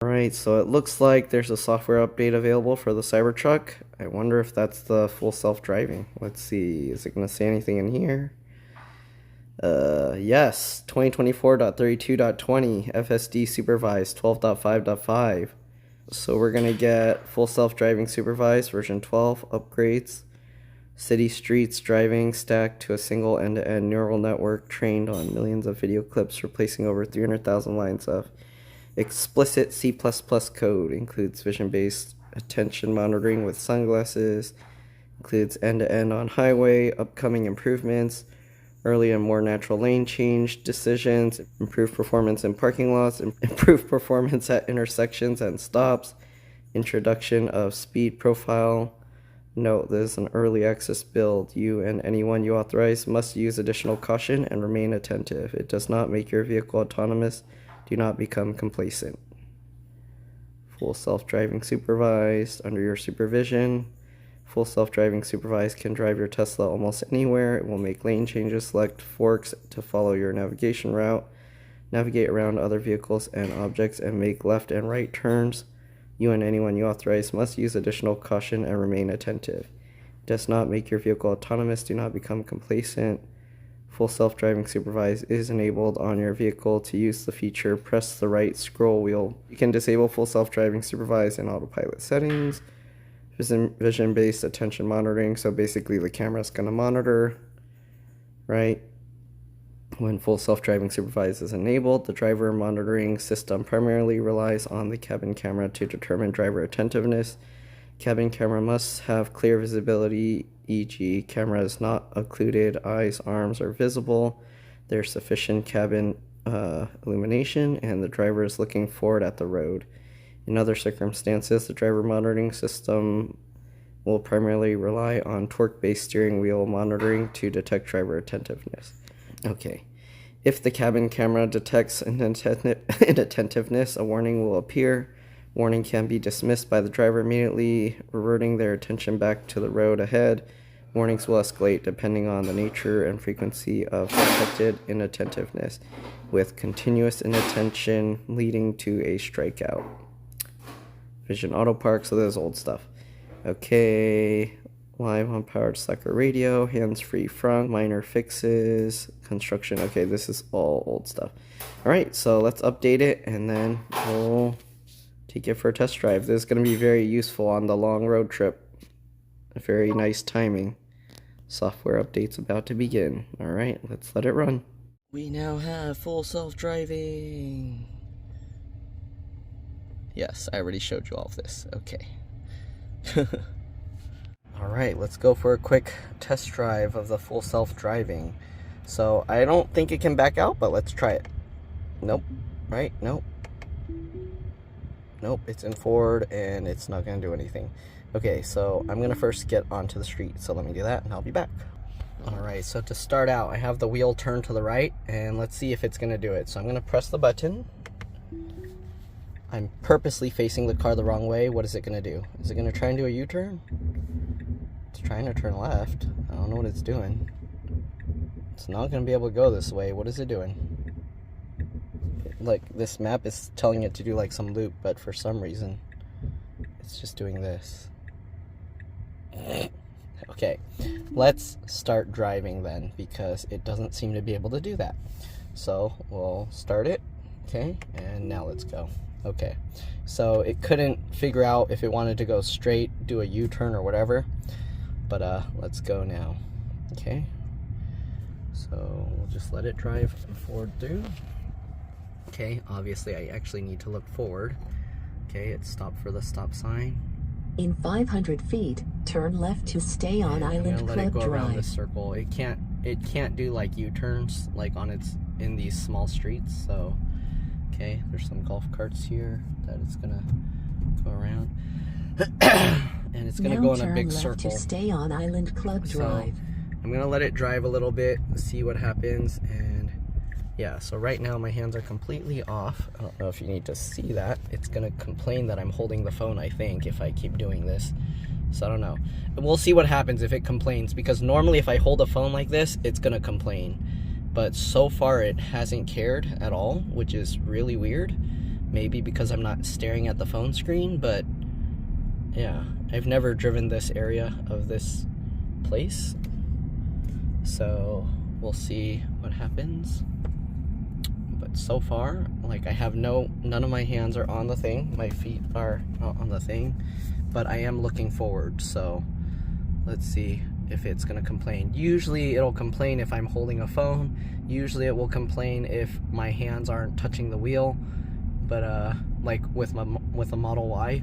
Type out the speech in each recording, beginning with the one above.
Alright, so it looks like there's a software update available for the Cybertruck. I wonder if that's the full self-driving. Let's see, is it going to say anything in here? Yes, 2024.32.20, FSD Supervised 12.5.5. So we're going to get full self-driving Supervised version 12 upgrades. City streets driving stacked to a single end-to-end neural network trained on millions of video clips, replacing over 300,000 lines of explicit C++ code. Includes vision-based attention monitoring with sunglasses. Includes end-to-end on highway, upcoming improvements, early and more natural lane change decisions, improved performance in parking lots, improved performance at intersections and stops, introduction of speed profile. Note, this is an early access build. You and anyone you authorize must use additional caution and remain attentive. It does not make your vehicle autonomous. Do not become complacent. Full self-driving supervised under your supervision. Full self-driving supervised can drive your Tesla almost anywhere. It will make lane changes, select forks to follow your navigation route, navigate around other vehicles and objects, and make left and right turns. You and anyone you authorize must use additional caution and remain attentive. It does not make your vehicle autonomous. Do not become complacent. Full self-driving supervised is enabled on your vehicle. To use the feature, press the right scroll wheel. You can disable full self-driving supervised in autopilot settings. Vision-based attention monitoring, so basically the camera's going to monitor, right? When full self-driving supervised is enabled, the driver monitoring system primarily relies on the cabin camera to determine driver attentiveness. Cabin camera must have clear visibility, e.g. camera is not occluded, eyes, arms are visible, there's sufficient cabin illumination, and the driver is looking forward at the road. In other circumstances, the driver monitoring system will primarily rely on torque-based steering wheel monitoring to detect driver attentiveness. Okay, if the cabin camera detects inattentiveness, a warning will appear. Warning can be dismissed by the driver immediately, reverting their attention back to the road ahead. Warnings will escalate depending on the nature and frequency of detected inattentiveness, with continuous inattention leading to a strikeout. Vision Auto Park, so there's old stuff. Okay, live on powered slacker radio, hands-free front, minor fixes, construction. Okay, this is all old stuff. Alright, so let's update it and then we'll take it for a test drive. This is going to be very useful on the long road trip. A very nice timing. Software update's about to begin. Alright, let's let it run. We now have full self-driving. Yes, I already showed you all of this. Okay. Alright, let's go for a quick test drive of the full self-driving. So, I don't think it can back out, but let's try it. Nope. Right? Nope. Nope, it's in forward and it's not going to do anything. Okay, so I'm going to first get onto the street. So let me do that and I'll be back. Alright, so to start out, I have the wheel turned to the right and let's see if it's going to do it. So I'm going to press the button. I'm purposely facing the car the wrong way. What is it going to do? Is it going to try and do a U-turn? It's trying to turn left. I don't know what it's doing. It's not going to be able to go this way. What is it doing? Like, this map is telling it to do like some loop, but for some reason, it's just doing this. Okay, let's start driving then, because it doesn't seem to be able to do that. So, we'll start it. Okay, and now let's go. Okay, so it couldn't figure out if it wanted to go straight, do a U-turn or whatever, but let's go now. Okay, so we'll just let it drive forward through. Okay, obviously I actually need to look forward. Okay, it stopped for the stop sign. In 500 feet, turn left to stay on Island Club Drive. Let it go around this circle. It can't do like U-turns like in these small streets, so okay, there's some golf carts here that it's gonna go around. And it's gonna go in a big circle. To stay on Island Club Drive. So I'm gonna let it drive a little bit, see what happens, and yeah, so right now my hands are completely off. I don't know if you need to see that. It's gonna complain that I'm holding the phone, I think, if I keep doing this. So I don't know. We'll see what happens if it complains, because normally if I hold a phone like this, it's gonna complain. But so far it hasn't cared at all, which is really weird. maybe because I'm not staring at the phone screen, but yeah, I've never driven this area of this place, so we'll see what happens. But so far, like, I have none of my hands are on the thing, my feet are not on the thing, but I am looking forward, so let's see if it's gonna complain. Usually it'll complain if I'm holding a phone. Usually it will complain if my hands aren't touching the wheel, but like with a Model Y.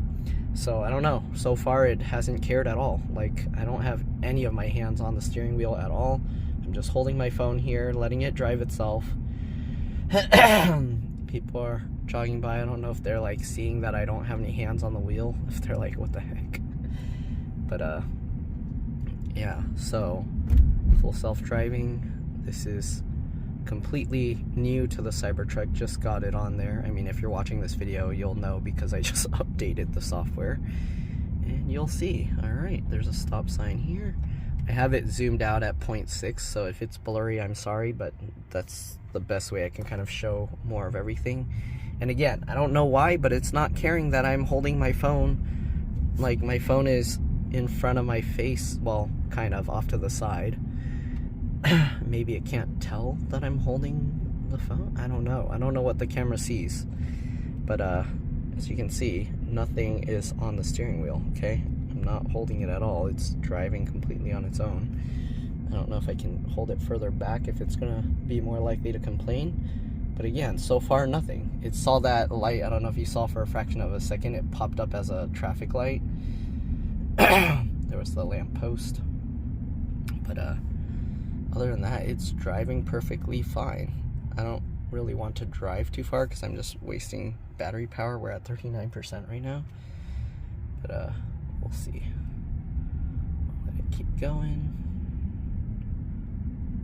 So I don't know, so far it hasn't cared at all. Like, I don't have any of my hands on the steering wheel at all. I'm just holding my phone here, letting it drive itself. People are jogging by. I don't know if they're like seeing that I don't have any hands on the wheel, if they're like, what the heck. But yeah, so full self-driving. This is completely new to the Cybertruck, just got it on there. I mean, if you're watching this video, you'll know because I just updated the software, and you'll see. All right, there's a stop sign here. I have it zoomed out at 0.6, so if it's blurry, I'm sorry, but that's the best way I can kind of show more of everything. And again, I don't know why, but it's not caring that I'm holding my phone. Like, my phone is in front of my face, well, kind of off to the side. Maybe it can't tell that I'm holding the phone. I don't know what the camera sees, but as you can see, nothing is on the steering wheel. Okay, I'm not holding it at all. It's driving completely on its own. I don't know if I can hold it further back if it's gonna be more likely to complain, but again, so far nothing. It saw that light. I don't know if you saw for a fraction of a second, it popped up as a traffic light. There was the lamp post, but other than that, it's driving perfectly fine. I don't really want to drive too far because I'm just wasting battery power. We're at 39% right now, but we'll see. Let it keep going.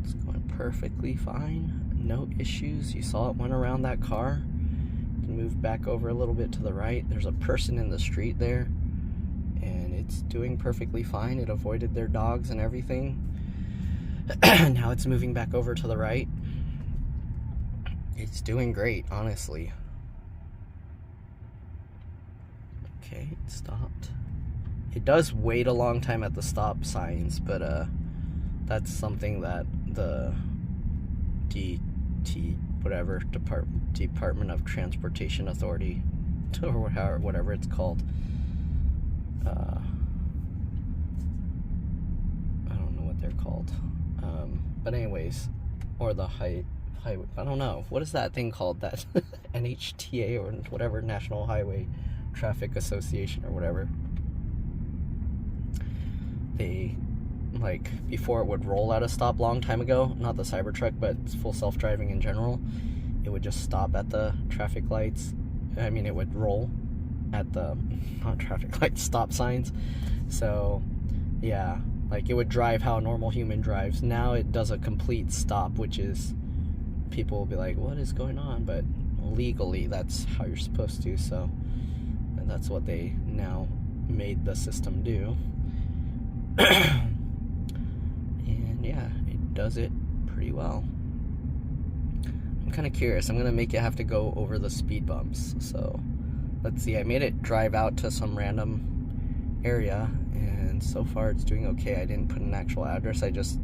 It's going perfectly fine, no issues. You saw it went around that car. You can move back over a little bit to the right. There's a person in the street there, and it's doing perfectly fine. It avoided their dogs and everything. Now it's moving back over to the right. It's doing great, honestly. Okay, it stopped. It does wait a long time at the stop signs, but that's something that the Department of Transportation Authority, or whatever it's called, I don't know what they're called, but anyways, or the highway, I don't know, what is that thing called, that NHTA or whatever, National Highway Traffic Association or whatever. They, like, before it would roll at a stop long time ago, not the Cybertruck, but full self-driving in general, it would just stop at the traffic lights. I mean, it would roll at the, not traffic lights, stop signs. So, yeah, like, it would drive how a normal human drives. Now it does a complete stop, which is, people will be like, what is going on? But legally, that's how you're supposed to, so, and that's what they now made the system do. And yeah, it does it pretty well. I'm kind of curious. I'm going to make it have to go over the speed bumps. So let's see. I made it drive out to some random area, and so far it's doing okay. I didn't put an actual address. I just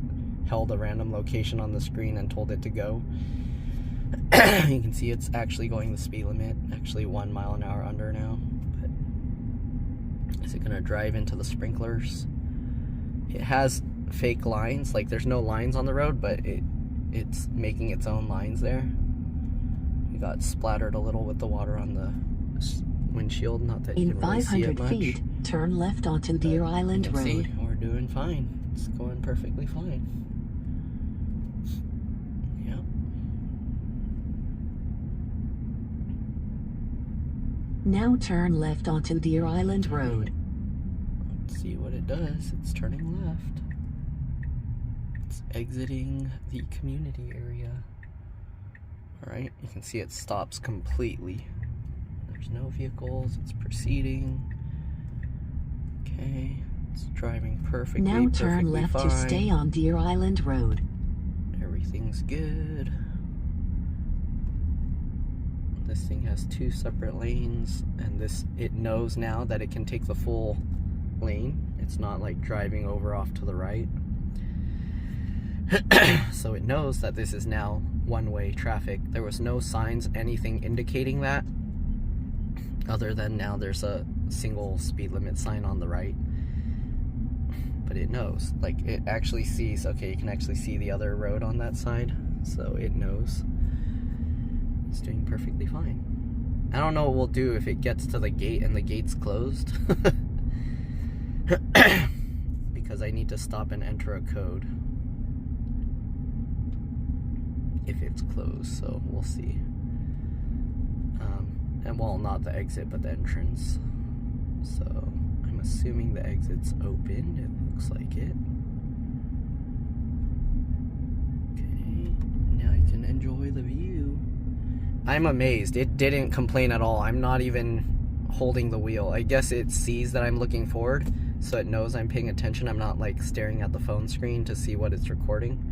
held a random location on the screen and told it to go. You can see it's actually going the speed limit, actually 1 mile an hour under now. But is it going to drive into the sprinklers? It has fake lines, like there's no lines on the road, but it's making its own lines there. We got splattered a little with the water on the windshield, not that you In can really see it 500 much. feet, turn left onto Deer Island Road. See, we're doing fine. It's going perfectly fine. Yep. Now turn left onto Deer Island Road. Let's see what it does. It's turning left. It's exiting the community area. Alright, you can see it stops completely. There's no vehicles, it's proceeding. Okay, it's driving perfectly. Now turn left fine. to stay on Deer Island Road. Everything's good. this thing has 2 separate lanes, and it knows now that it can take the full lane. It's not like driving over off to the right. So it knows that this is now one-way traffic. There was no signs, anything indicating that, other than now there's a single speed limit sign on the right. But it knows, like, it actually sees, okay, you can actually see the other road on that side, so it knows. It's doing perfectly fine. I don't know what we'll do if it gets to the gate and the gate's closed. Because I need to stop and enter a code if it's closed, so we'll see. And well, not the exit, but the entrance. So I'm assuming the exit's open. It looks like it. Okay, now you can enjoy the view. I'm amazed. It didn't complain at all. I'm not even holding the wheel. I guess it sees that I'm looking forward, so it knows I'm paying attention. I'm not like staring at the phone screen to see what it's recording.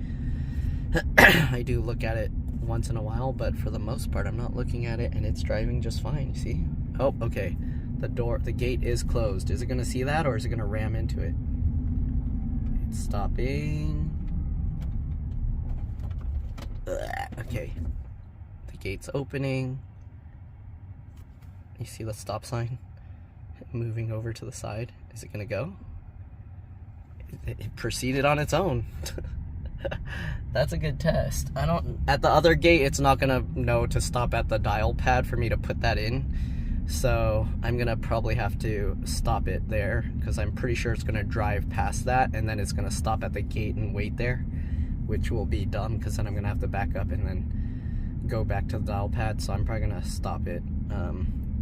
I do look at it once in a while, but for the most part I'm not looking at it, and it's driving just fine. You see? Oh, okay. The gate is closed. Is it gonna see that, or is it gonna ram into it? It's stopping. Okay. The gate's opening. You see the stop sign moving over to the side. Is it gonna go? It proceeded on its own. That's a good test. At the other gate, it's not gonna know to stop at the dial pad for me to put that in. So I'm gonna probably have to stop it there, because I'm pretty sure it's gonna drive past that and then it's gonna stop at the gate and wait there, which will be dumb because then I'm gonna have to back up and then go back to the dial pad. So I'm probably gonna stop it.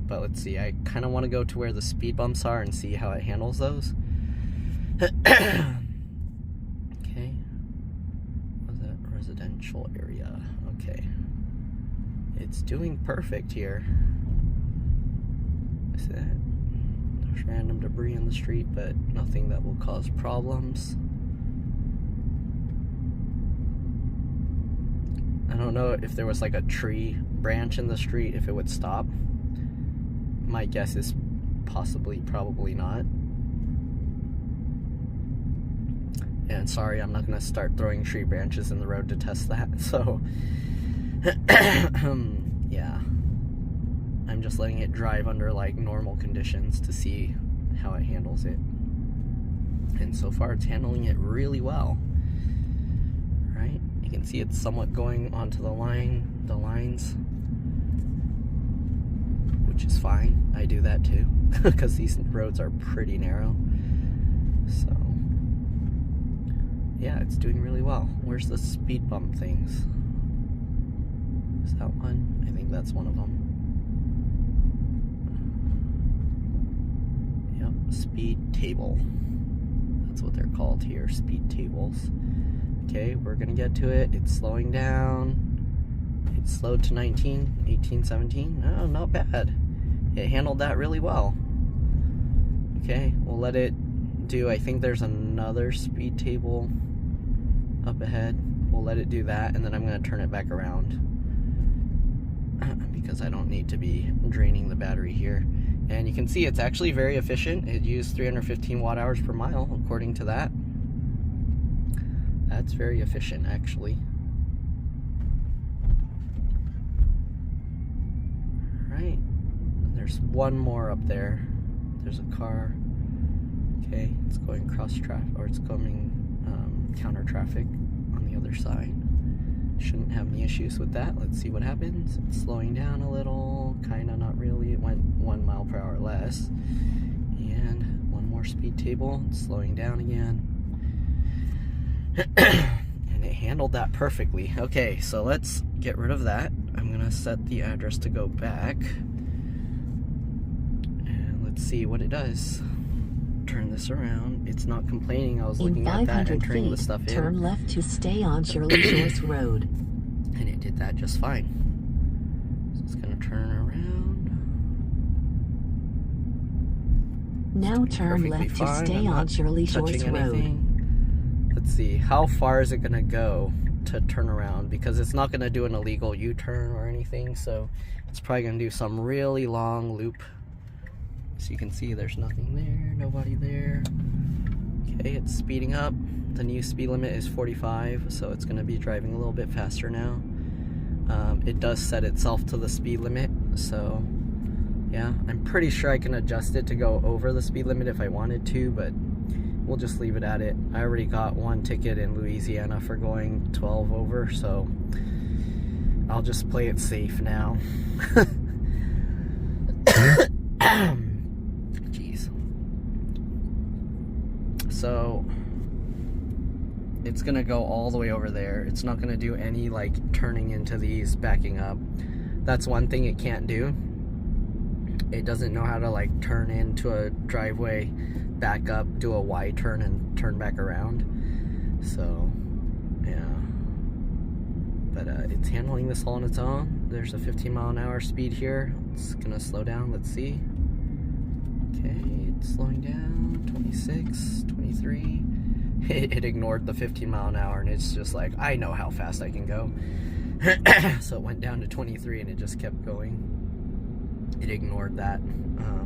But let's see, I kind of want to go to where the speed bumps are and see how it handles those. Okay. What's that? Residential area. Okay. It's doing perfect here. See that? There's random debris in the street, but nothing that will cause problems. I don't know if there was like a tree branch in the street, if it would stop. My guess is probably not. And sorry, I'm not gonna start throwing tree branches in the road to test that. So, yeah. I'm just letting it drive under like normal conditions to see how it handles it. And so far it's handling it really well. Right? You can see it's somewhat going onto the lines. Which is fine. I do that too, because these roads are pretty narrow. So, yeah, it's doing really well. Where's the speed bump things? Is that one? I think that's one of them. Yep, speed table. That's what they're called here, speed tables. Okay, we're gonna get to it. It's slowing down. It slowed to 19, 18, 17. Oh, not bad. It handled that really well. Okay, we'll let it do, I think there's another speed table up ahead. We'll let it do that, and then I'm going to turn it back around because I don't need to be draining the battery here. And you can see it's actually very efficient. It used 315 watt hours per mile, according to that. That's very efficient, actually. Right. There's one more up there. There's a car. Okay, it's going cross traffic, or it's coming counter traffic on the other side. Shouldn't have any issues with that. Let's see what happens. It's slowing down a little, kind of, not really. It went 1 mile per hour less. And one more speed table. It's slowing down again. And it handled that perfectly. Okay, so let's get rid of that. I'm gonna set the address to go back. And let's see what it does. Turn this around. It's not complaining. I was looking at that, entering the stuff in. Turn left to stay on Shirley Shores Road. And it did that just fine. So it's gonna turn around. Now turn left to stay on Shirley Shores Road. Let's see, how far is it gonna go? to turn around, because it's not going to do an illegal U-turn or anything, so it's probably going to do some really long loop. So you can see there's nothing there, nobody there. Okay, it's speeding up. The new speed limit is 45, so it's going to be driving a little bit faster now. It does set itself to the speed limit, so yeah, I'm pretty sure I can adjust it to go over the speed limit if I wanted to, but we'll just leave it at it. I already got one ticket in Louisiana for going 12 over, so I'll just play it safe now. Jeez. So it's gonna go all the way over there. It's not gonna do any like turning into these, backing up. That's one thing it can't do. It doesn't know how to like turn into a driveway, back up, do a Y turn, and turn back around. So yeah, but it's handling this all on its own. There's a 15-mile-an-hour speed here. It's gonna slow down. Let's see. Okay, it's slowing down. 26, 23. It ignored the 15-mile-an-hour, and it's just like, I know how fast I can go. So it went down to 23, and it just kept going. It ignored that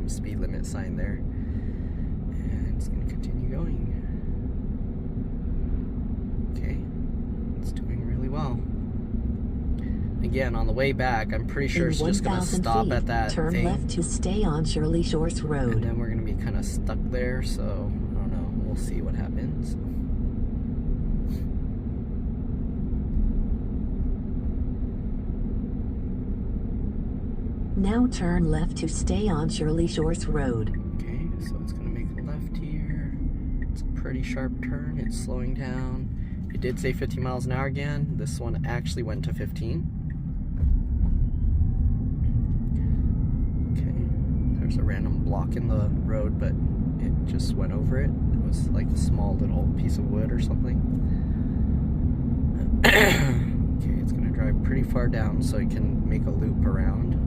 speed limit sign there, and it's going to continue going. Okay, it's doing really well. Again, on the way back, I'm pretty sure it's just going to stop at that turn thing. Left to stay on Shirley Shores Road. And then we're going to be kind of stuck there, so I don't know. We'll see what happens. Now turn left to stay on Shirley Shores Road. Okay, so it's going to make a left here. It's a pretty sharp turn. It's slowing down. It did say 50 miles an hour again. This one actually went to 15. Okay, there's a random block in the road, but it just went over it. It was like a small little piece of wood or something. Okay, it's going to drive pretty far down so it can make a loop around.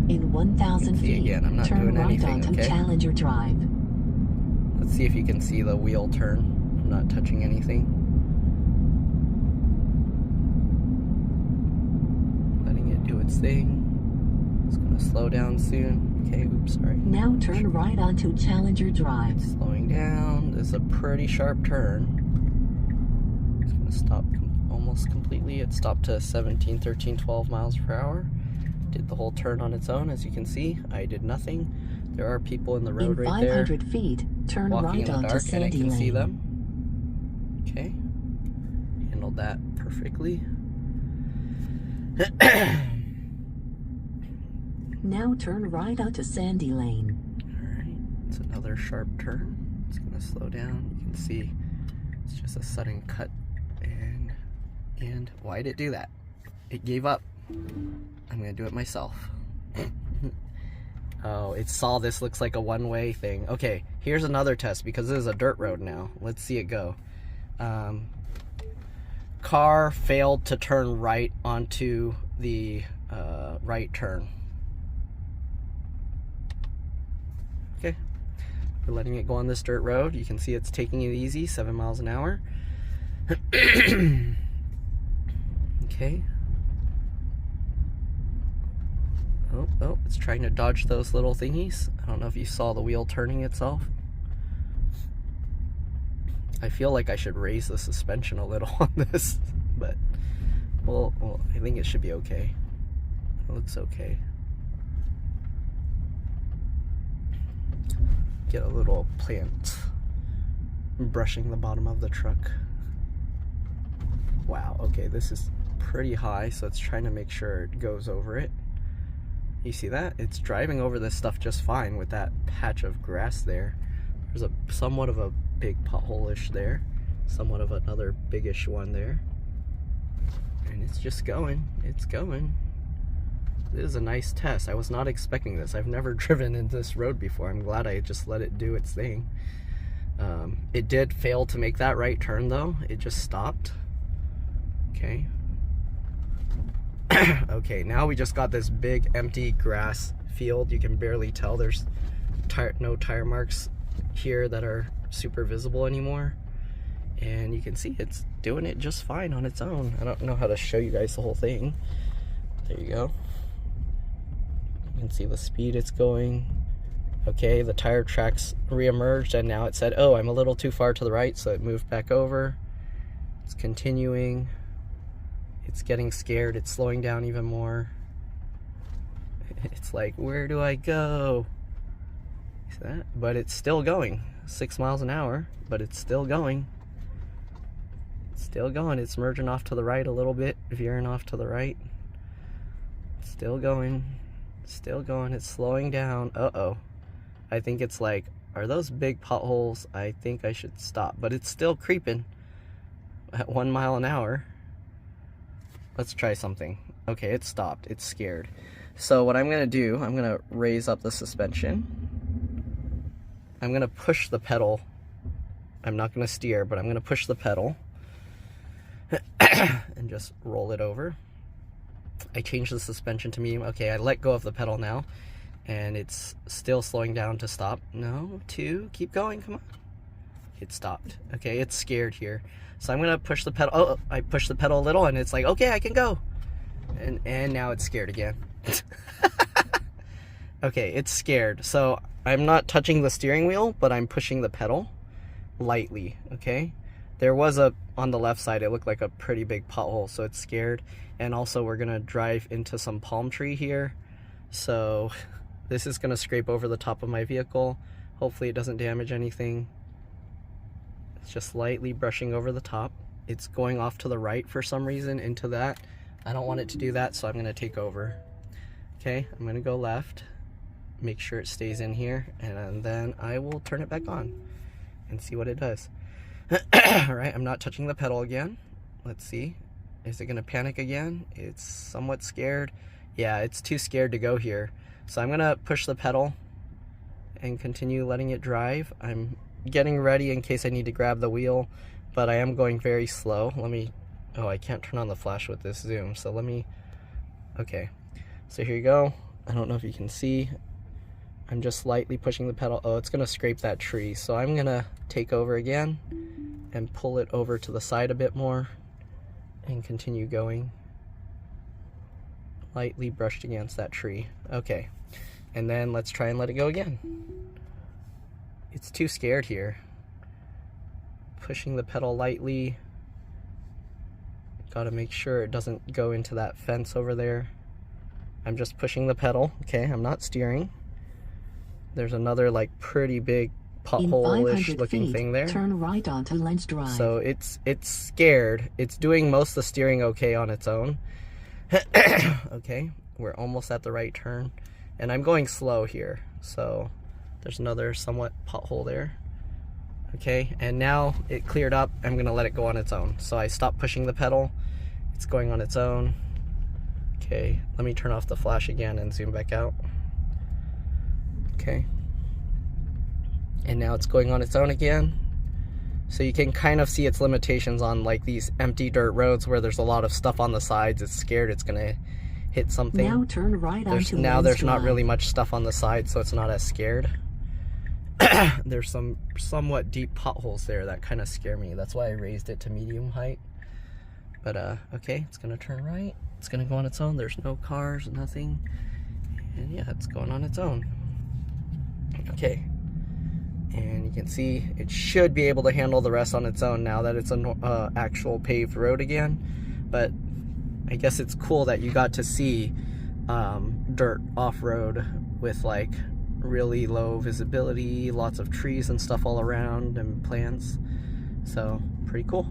In 1,000 feet, again, I'm not turn doing right anything, onto okay? Challenger Drive. Let's see if you can see the wheel turn. I'm not touching anything. Letting it do its thing. It's going to slow down soon. Okay, oops, sorry. Now turn right onto Challenger Drive. It's slowing down. This is a pretty sharp turn. It's going to stop almost completely. It stopped to 17, 13, 12 miles per hour. Did the whole turn on its own, as you can see. I did nothing. There are people in the road right there. In 500 feet, turn walking right in the onto dark, and I Sandy can see Lane. them. Okay. Handled that perfectly. Now turn right onto Sandy Lane. Alright, it's another sharp turn. It's going to slow down. You can see it's just a sudden cut. And why did it do that? It gave up. I'm going to do it myself. Oh, it saw this looks like a one-way thing. Okay, here's another test because this is a dirt road now. Let's see it go. Car failed to turn right onto the right turn. Okay, we're letting it go on this dirt road. You can see it's taking it easy, 7 miles an hour. Okay. Oh, it's trying to dodge those little thingies. I don't know if you saw the wheel turning itself. I feel like I should raise the suspension a little on this, but well, I think it should be okay. It looks okay. Get a little plant brushing the bottom of the truck. Wow, okay, this is pretty high, so it's trying to make sure it goes over it. You see that? It's driving over this stuff just fine with that patch of grass there. There's a somewhat of a big pothole-ish there. Somewhat of another biggish one there. And it's just going. It's going. This is a nice test. I was not expecting this. I've never driven in this road before. I'm glad I just let it do its thing. It did fail to make that right turn though. It just stopped. Okay. Okay, now we just got this big empty grass field. You can barely tell there's no tire marks here that are super visible anymore. And you can see it's doing it just fine on its own. I don't know how to show you guys the whole thing. There you go. You can see the speed it's going. Okay, the tire tracks reemerged, and now it said, oh, I'm a little too far to the right, so it moved back over. It's continuing. It's getting scared. It's slowing down even more. It's like, where do I go? See that? But it's still going. 6 miles an hour, but it's still going. It's still going. It's merging off to the right a little bit, veering off to the right. Still going. Still going. It's slowing down. Uh-oh. I think it's like, are those big potholes? I think I should stop. But it's still creeping at 1 mile an hour. Let's try something. Okay, it stopped. It's scared. So what I'm going to do, I'm going to raise up the suspension. I'm going to push the pedal. I'm not going to steer, but I'm going to push the pedal and just roll it over. I changed the suspension to medium. Okay, I let go of the pedal now, and it's still slowing down to stop. No, 2, keep going, come on. It stopped. Okay, it's scared here. So I'm going to push the pedal. Oh, I pushed the pedal a little, and it's like, okay, I can go. And now it's scared again. Okay, it's scared. So I'm not touching the steering wheel, but I'm pushing the pedal lightly, okay? There was on the left side, it looked like a pretty big pothole, so it's scared. And also we're gonna drive into some palm tree here. So this is gonna scrape over the top of my vehicle. Hopefully it doesn't damage anything. It's just lightly brushing over the top. It's going off to the right for some reason into that. I don't want it to do that, so I'm gonna take over. Okay, I'm gonna go left, make sure it stays in here, and then I will turn it back on and see what it does. All right, I'm not touching the pedal again. Let's see. Is it gonna panic again? It's somewhat scared. Yeah, it's too scared to go here. So I'm gonna push the pedal and continue letting it drive. I'm getting ready in case I need to grab the wheel, but I am going very slow. Let me, oh, I can't turn on the flash with this zoom, so let me, okay. So here you go. I don't know if you can see. I'm just lightly pushing the pedal. Oh, it's gonna scrape that tree. So I'm gonna take over again and pull it over to the side a bit more and continue going. Lightly brushed against that tree. Okay, and then let's try and let it go again. It's too scared here. Pushing the pedal lightly. Gotta make sure it doesn't go into that fence over there. I'm just pushing the pedal. Okay, I'm not steering. There's another like pretty big pothole-ish looking thing there. Turn right onto Lens Drive. So it's scared. It's doing most of the steering okay on its own. Okay, we're almost at the right turn, and I'm going slow here. So there's another somewhat pothole there. Okay, and now it cleared up. I'm gonna let it go on its own. So I stopped pushing the pedal. It's going on its own. Okay, let me turn off the flash again and zoom back out. Okay, and now it's going on its own again. So you can kind of see its limitations on like these empty dirt roads where there's a lot of stuff on the sides. It's scared it's gonna hit something. Now turn right onto Now there's not Drive. really much stuff on the side, so it's not as scared. There's some somewhat deep potholes there that kind of scare me. That's why I raised it to medium height. But okay, it's gonna turn right. It's gonna go on its own. There's no cars, nothing. And yeah, it's going on its own. Okay, and you can see it should be able to handle the rest on its own now that it's an actual paved road again. But I guess it's cool that you got to see dirt off-road with like really low visibility, lots of trees and stuff all around and plants. So pretty cool.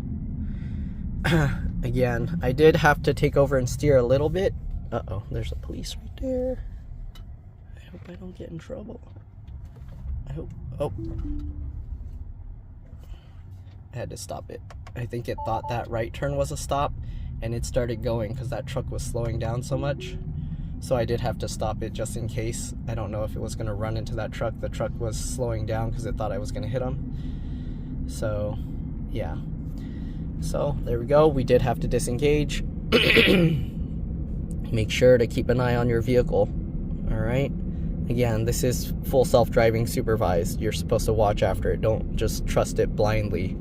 Again, I did have to take over and steer a little bit. Uh-oh, there's a police right there. I hope I don't get in trouble. I hope, oh. I had to stop it. I think it thought that right turn was a stop, and it started going because that truck was slowing down so much. So I did have to stop it just in case. I don't know if it was gonna run into that truck. The truck was slowing down because it thought I was gonna hit him. So, yeah. So, there we go. We did have to disengage. Make sure to keep an eye on your vehicle. Alright? Again, this is full self-driving supervised. You're supposed to watch after it. Don't just trust it blindly.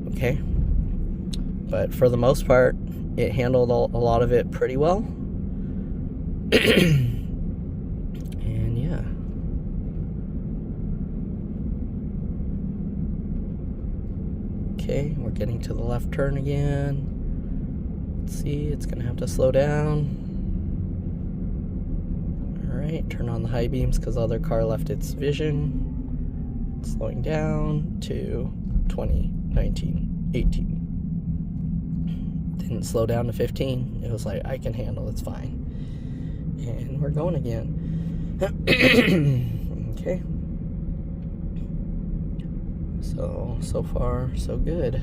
Okay? But for the most part, it handled a lot of it pretty well. And yeah. Okay, we're getting to the left turn again. Let's see, it's gonna have to slow down. Alright, turn on the high beams because the other car left its vision. Slowing down to 20, 19, 18. Didn't slow down to 15. It was like, I can handle, it's fine. And we're going again. Okay. So far, so good.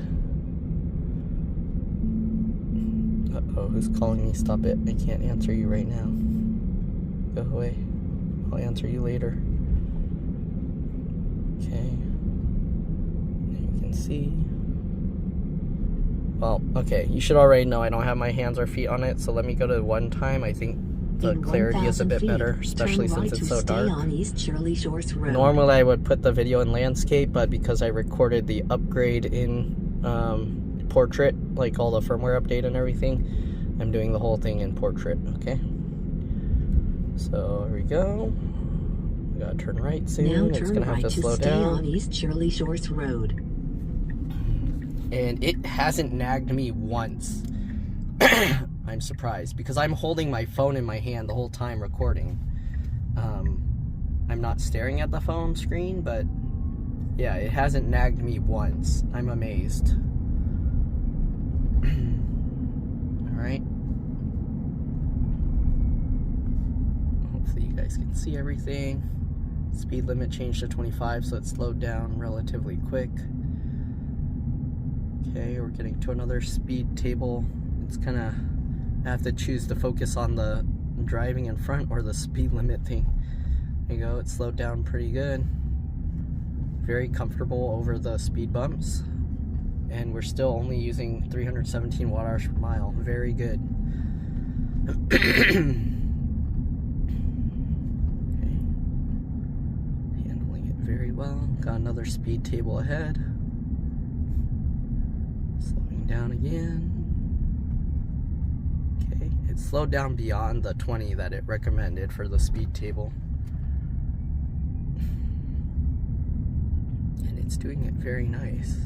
Uh-oh, who's calling me? Stop it. I can't answer you right now. Go away. I'll answer you later. Okay. You can see. Well, okay, you should already know I don't have my hands or feet on it, so let me go to one time. I think the clarity is a bit better, especially since it's so dark. Normally I would put the video in landscape, but because I recorded the upgrade in portrait, like all the firmware update and everything, I'm doing the whole thing in portrait, okay? So here we go. We gotta turn right soon. Now it's gonna have to slow stay down. on East Shirley Shores Road. And it hasn't nagged me once. I'm surprised because I'm holding my phone in my hand the whole time recording. I'm not staring at the phone screen, but yeah, it hasn't nagged me once. I'm amazed. Alright. Hopefully you guys can see everything. Speed limit changed to 25, so it slowed down relatively quick. Okay, we're getting to another speed table. It's kind of, I have to choose to focus on the driving in front or the speed limit thing. There you go, it slowed down pretty good. Very comfortable over the speed bumps. And we're still only using 317 watt-hours per mile. Very good. Okay. Handling it very well. Got another speed table ahead. Slowing down again. Okay, it slowed down beyond the 20 that it recommended for the speed table. And it's doing it very nice.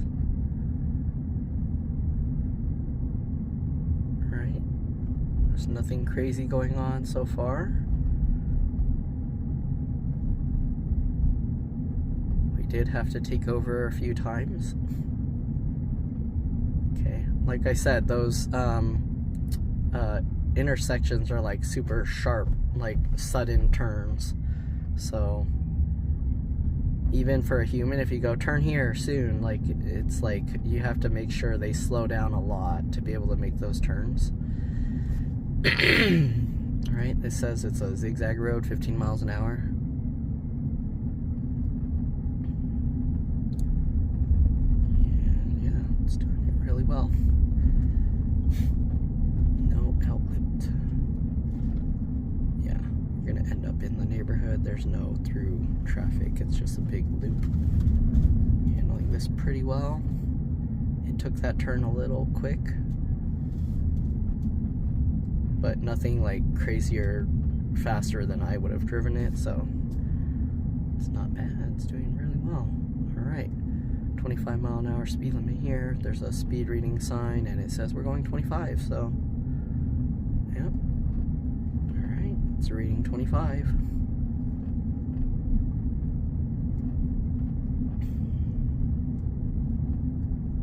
Alright, there's nothing crazy going on so far. We did have to take over a few times. Okay, like I said, those intersections are like super sharp, like sudden turns. So even for a human, if you go turn here soon, like it's like you have to make sure they slow down a lot to be able to make those turns. Alright, this says it's a zigzag road, 15 miles an hour. And yeah, it's doing it really well. No outlet. Yeah, we're gonna end up in the neighborhood. There's no through traffic, it's just a big loop. Handling this pretty well. It took that turn a little quick, but nothing like crazier faster than I would have driven it, so it's not bad. It's doing really well. Alright, 25 mile an hour speed limit here. There's a speed reading sign and it says we're going 25, so yep. Alright, it's reading 25.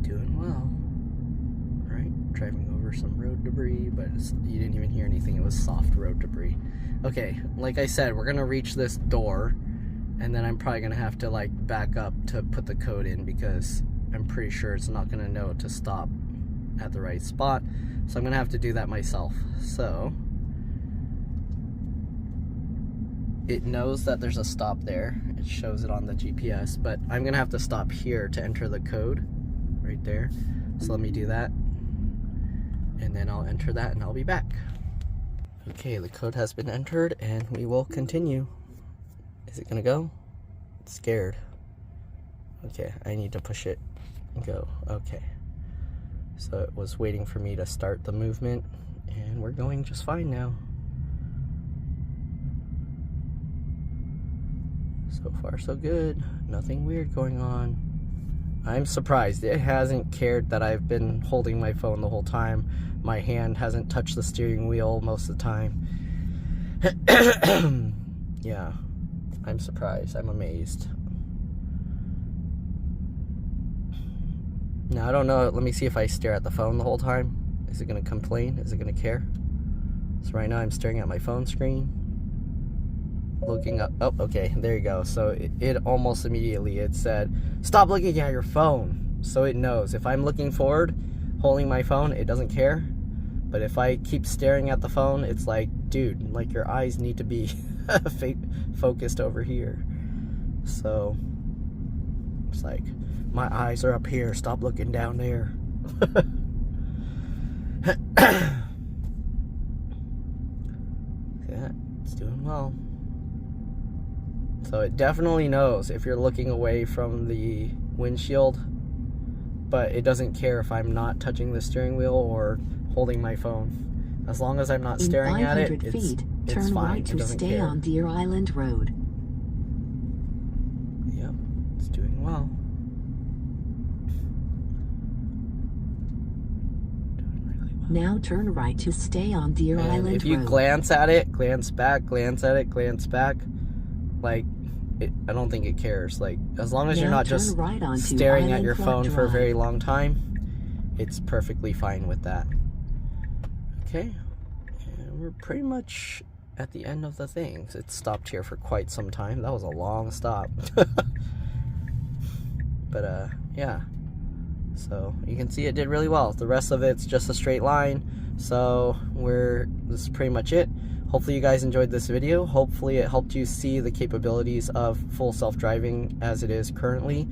Doing well. Alright, driving over some road debris, but you didn't even hear anything. It was soft road debris. Okay, like I said, we're gonna reach this door, and then I'm probably gonna have to like back up to put the code in because I'm pretty sure it's not gonna know to stop at the right spot. So I'm gonna have to do that myself. So it knows that there's a stop there. It shows it on the GPS, but I'm gonna have to stop here to enter the code right there. So let me do that, and then I'll enter that and I'll be back. Okay, the code has been entered and we will continue. Is it gonna go? It's scared. Okay, I need to push it and go. Okay. So it was waiting for me to start the movement, and we're going just fine now. So far, so good. Nothing weird going on. I'm surprised. It hasn't cared that I've been holding my phone the whole time. My hand hasn't touched the steering wheel most of the time. Yeah, I'm surprised. I'm amazed. Now, I don't know. Let me see if I stare at the phone the whole time. Is it going to complain? Is it going to care? So right now I'm staring at my phone screen. Looking up. Oh, okay. There you go. So it almost immediately, it said, stop looking at your phone. So it knows. If I'm looking forward, holding my phone, it doesn't care. But if I keep staring at the phone, it's like, dude, like your eyes need to be focused over here. So it's like, my eyes are up here. Stop looking down there. Yeah, it's doing well. So it definitely knows if you're looking away from the windshield, but it doesn't care if I'm not touching the steering wheel or holding my phone. As long as I'm not staring at it, it's turn fine. right to stay on Deer Island Road. Yep, it's doing well. Now turn right to stay on Deer Island Road. If you glance at it, glance back, glance at it, glance back, like, I don't think it cares. Like, as long as you're not just staring at your phone for a very long time, it's perfectly fine with that. Okay, and we're pretty much at the end of the thing. It stopped here for quite some time. That was a long stop. But, yeah. So you can see it did really well. The rest of it's just a straight line. So this is pretty much it. Hopefully you guys enjoyed this video. Hopefully it helped you see the capabilities of full self-driving as it is currently.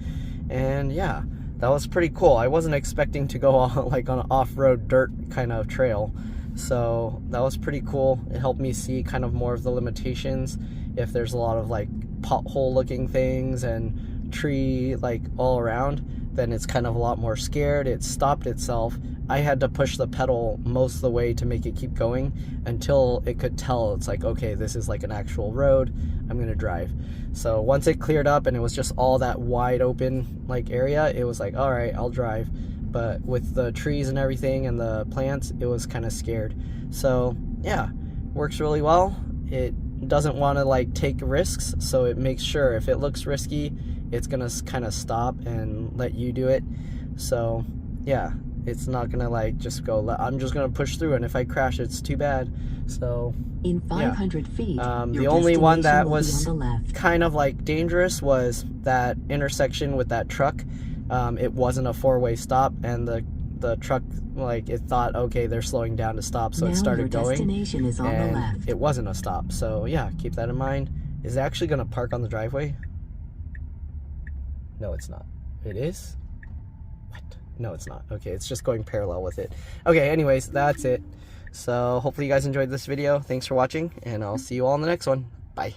And yeah, that was pretty cool. I wasn't expecting to go on like on an off-road dirt kind of trail. So that was pretty cool. It helped me see kind of more of the limitations. If there's a lot of like pothole looking things and tree like all around, then it's kind of a lot more scared. It stopped itself. I had to push the pedal most of the way to make it keep going until it could tell it's like, okay, this is like an actual road. I'm gonna drive. So once it cleared up and it was just all that wide open like area, it was like, all right, I'll drive. But with the trees and everything and the plants, it was kind of scared. So yeah, works really well. It doesn't want to like take risks, so it makes sure if it looks risky, it's gonna kind of stop and let you do it. So yeah, it's not gonna like just go, I'm just gonna push through, and if I crash, it's too bad. So in 500 feet, the only one that was kind of like dangerous was that intersection with that truck. It wasn't a four-way stop, and the truck, like, it thought, okay, they're slowing down to stop, so it started going, destination is on the left. It wasn't a stop. So yeah, keep that in mind. Is it actually gonna park on the driveway? No, it's not. It is? What? No, it's not. Okay, it's just going parallel with it. Okay, anyways, that's it. So hopefully you guys enjoyed this video. Thanks for watching, and I'll see you all in the next one. Bye.